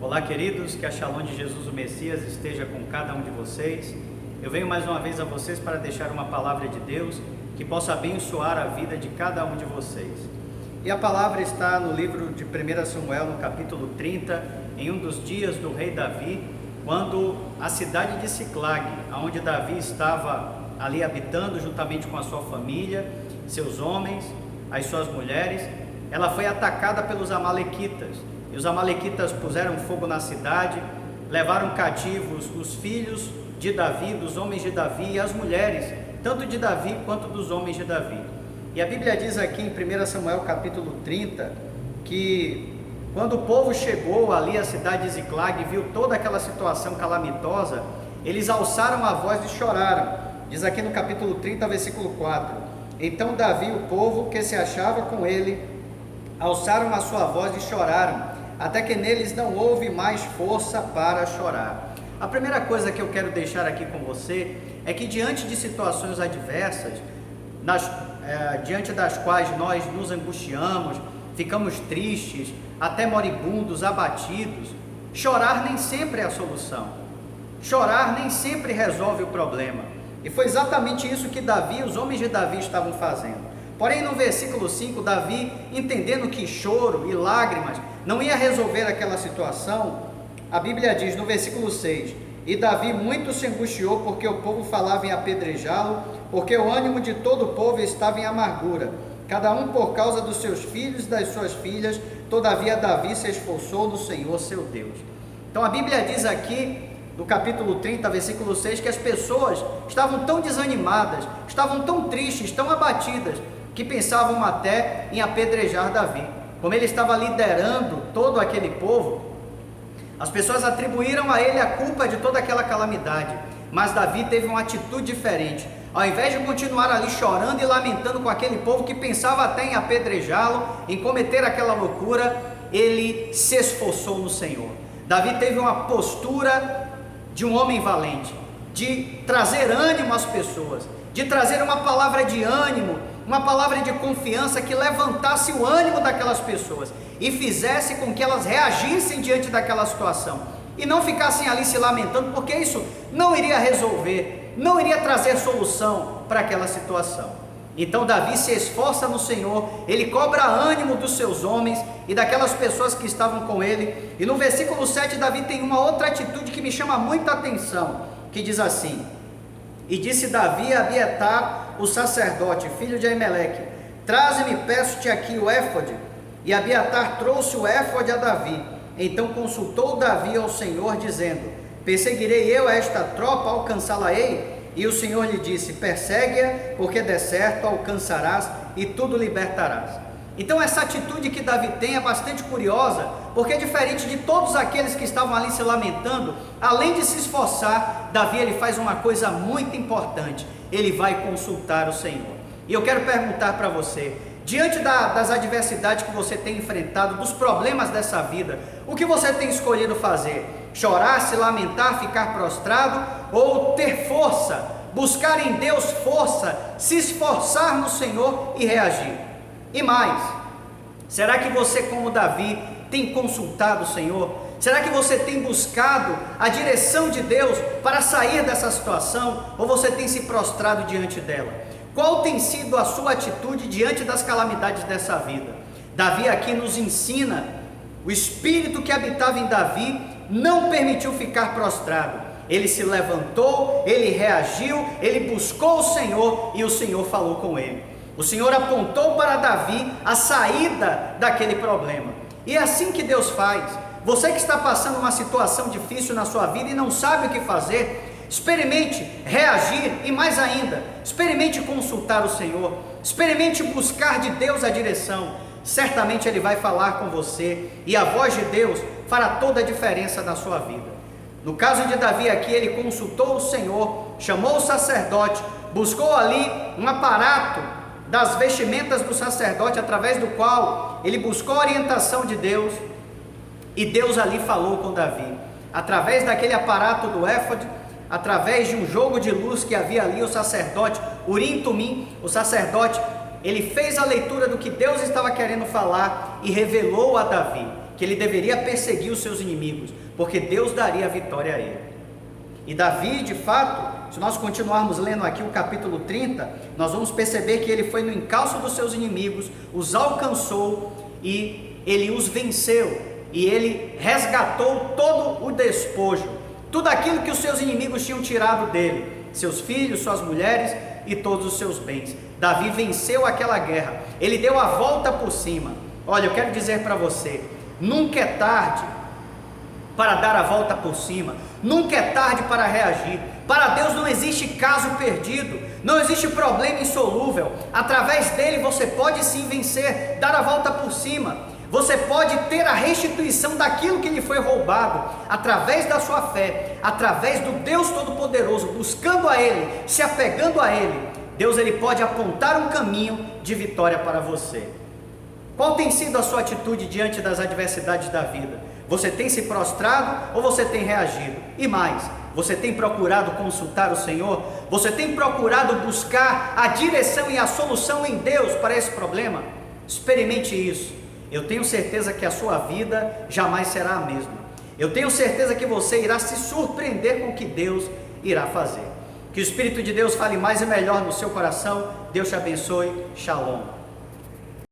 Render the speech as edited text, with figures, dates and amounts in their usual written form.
Olá, queridos, que a Shalom de Jesus o Messias esteja com cada um de vocês. Eu venho mais uma vez a vocês para deixar uma palavra de Deus que possa abençoar a vida de cada um de vocês. E a palavra está no livro de 1 Samuel, no capítulo 30, em um dos dias do rei Davi, quando a cidade de Siclag, onde Davi estava ali habitando juntamente com a sua família, seus homens, as suas mulheres, ela foi atacada pelos amalequitas. E os amalequitas puseram fogo na cidade, levaram cativos os filhos de Davi, dos homens de Davi, e as mulheres, tanto de Davi quanto dos homens de Davi. E a Bíblia diz aqui em 1 Samuel capítulo 30, que quando o povo chegou ali à cidade de Ziclag e viu toda aquela situação calamitosa, eles alçaram a voz e choraram. Diz aqui no capítulo 30, versículo 4: Então Davi e o povo que se achava com ele alçaram a sua voz e choraram, até que neles não houve mais força para chorar. A primeira coisa que eu quero deixar aqui com você é que diante de situações adversas, diante das quais nós nos angustiamos, ficamos tristes, até moribundos, abatidos, chorar nem sempre é a solução. Chorar nem sempre resolve o problema. E foi exatamente isso que Davi, os homens de Davi estavam fazendo. Porém, no versículo 5, Davi, entendendo que choro e lágrimas não ia resolver aquela situação, a Bíblia diz no versículo 6: E Davi muito se angustiou porque o povo falava em apedrejá-lo, porque o ânimo de todo o povo estava em amargura, cada um por causa dos seus filhos e das suas filhas. Todavia Davi se esforçou no Senhor seu Deus. Então a Bíblia diz aqui, no capítulo 30, versículo 6, que as pessoas estavam tão desanimadas, estavam tão tristes, tão abatidas, que pensavam até em apedrejar Davi. Como ele estava liderando todo aquele povo, as pessoas atribuíram a ele a culpa de toda aquela calamidade, mas Davi teve uma atitude diferente. Ao invés de continuar ali chorando e lamentando com aquele povo que pensava até em apedrejá-lo, em cometer aquela loucura, ele se esforçou no Senhor. Davi teve uma postura de um homem valente, de trazer ânimo às pessoas, de trazer uma palavra de ânimo, uma palavra de confiança que levantasse o ânimo daquelas pessoas e fizesse com que elas reagissem diante daquela situação e não ficassem ali se lamentando, porque isso não iria resolver, não iria trazer solução para aquela situação. Então Davi se esforça no Senhor, ele cobra ânimo dos seus homens e daquelas pessoas que estavam com ele. E no versículo 7 Davi tem uma outra atitude que me chama muita atenção, que diz assim: E disse Davi a Abiatar, o sacerdote, filho de Aimeleque: Traze-me, peço-te aqui o éfode. E Abiatar trouxe o éfode a Davi. Então consultou Davi ao Senhor, dizendo: Perseguirei eu esta tropa, alcançá-la-ei? E o Senhor lhe disse: Persegue-a, porque de certo alcançarás e tudo libertarás. Então essa atitude que Davi tem é bastante curiosa, porque diferente de todos aqueles que estavam ali se lamentando, além de se esforçar, Davi ele faz uma coisa muito importante: ele vai consultar o Senhor. E eu quero perguntar para você, diante das adversidades que você tem enfrentado, dos problemas dessa vida, o que você tem escolhido fazer? Chorar, se lamentar, ficar prostrado, ou ter força, buscar em Deus força, se esforçar no Senhor e reagir? E mais, será que você, como Davi, tem consultado o Senhor? Será que você tem buscado a direção de Deus para sair dessa situação? Ou você tem se prostrado diante dela? Qual tem sido a sua atitude diante das calamidades dessa vida? Davi aqui nos ensina, o espírito que habitava em Davi não permitiu ficar prostrado. Ele se levantou, ele reagiu, ele buscou o Senhor e o Senhor falou com ele. O Senhor apontou para Davi a saída daquele problema. E é assim que Deus faz. Você que está passando uma situação difícil na sua vida e não sabe o que fazer, experimente reagir e mais ainda, experimente consultar o Senhor, experimente buscar de Deus a direção. Certamente Ele vai falar com você e a voz de Deus fará toda a diferença na sua vida. No caso de Davi aqui, ele consultou o Senhor, chamou o sacerdote, buscou ali um aparato das vestimentas do sacerdote, através do qual ele buscou a orientação de Deus, e Deus ali falou com Davi, através daquele aparato do éfode, através de um jogo de luz que havia ali. O sacerdote, Urim e Tumim, o sacerdote, ele fez a leitura do que Deus estava querendo falar e revelou a Davi. que ele deveria perseguir os seus inimigos, porque Deus daria a vitória a ele. E Davi, de fato, se nós continuarmos lendo aqui o capítulo 30, nós vamos perceber que ele foi no encalço dos seus inimigos, os alcançou e ele os venceu, e ele resgatou todo o despojo, tudo aquilo que os seus inimigos tinham tirado dele, seus filhos, suas mulheres e todos os seus bens. Davi venceu aquela guerra, ele deu a volta por cima. Olha, eu quero dizer para você, nunca é tarde para dar a volta por cima, nunca é tarde para reagir. Para Deus não existe caso perdido, não existe problema insolúvel. Através dele você pode sim vencer, dar a volta por cima. Você pode ter a restituição daquilo que lhe foi roubado, através da sua fé, através do Deus Todo-Poderoso, buscando a Ele, se apegando a Ele. Deus ele pode apontar um caminho de vitória para você. Qual tem sido a sua atitude diante das adversidades da vida? Você tem se prostrado ou você tem reagido? E mais, você tem procurado consultar o Senhor? Você tem procurado buscar a direção e a solução em Deus para esse problema? Experimente isso. Eu tenho certeza que a sua vida jamais será a mesma. Eu tenho certeza que você irá se surpreender com o que Deus irá fazer. Que o Espírito de Deus fale mais e melhor no seu coração. Deus te abençoe. Shalom.